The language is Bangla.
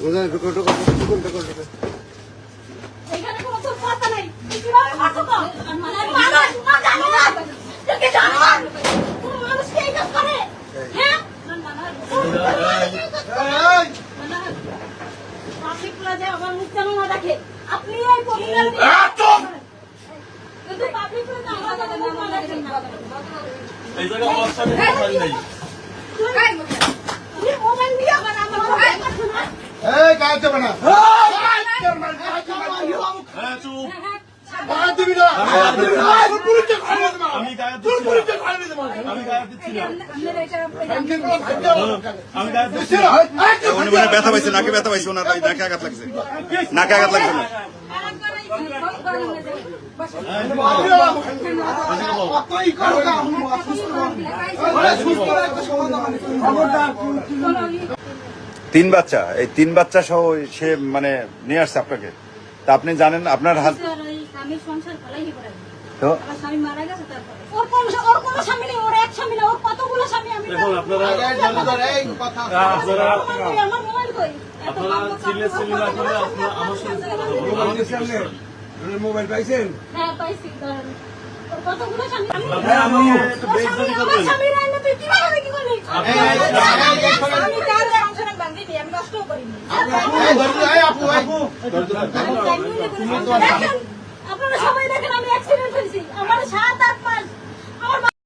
এখানে কোনো তোর কথা নাই। কিভাবে মারছো তো? মানুষ না জানো না। তুই কি জানো না? কোনো মানুষ কি এই কাজ করে? হ্যাঁ? পাবলিক প্লাজায় আমার মুখ যেন না দেখে। আপনি এই পরিবার কিন্তু পাবলিক প্লাজা আমার কথা মুখ না দেখেন না। এই জায়গায় অবস্থান নাই। তুই মোবাইল দিয়ে আমার মোবাইল করছো না? এই গায়ে দেবে না হ্যাঁ চুপ। গায়ে দিবি না আমি গায়ে দিচ্ছি না। আমি গায়ে দিচ্ছি না। আমি গায়ে দিচ্ছি না। উনি মনে হয় ব্যথা পাইছে, নাকে ব্যথা পাইছে, ওনার নাকে আঘাত লাগছে, নাকে আঘাত লাগছে না। তিন বাচ্চা, এই তিন বাচ্চা সহ সে মানে নিয়ে আসছে আপনাকে, তা আপনি জানেন আপনার স্বামীর সংসার ফলাই করে তো আমার স্বামী মারা গেছে তারপরে ওর কোনো স্বামী নেই, ওর এক স্বামী না, ওর কতগুলো স্বামী আমি দেখুন আপনারা আমার মোবাইল কই চিল্লে না করে আপনারা আমার সাথে কথা বলুন। মোবাইল পাইছেন হ্যাঁ পাইছি ধরেন ওর কতগুলো স্বামী আমি একটু বেইজ্জতি আমার করবেন। স্বামী রাইলে তুই কিভাবে কি করলি আমি তার সংসারে বাঁধিনি, আমি নষ্টও করিনি দেখেন, আপনারা সবাই দেখেন আমি অ্যাক্সিডেন্ট হয়েছি, আমার 7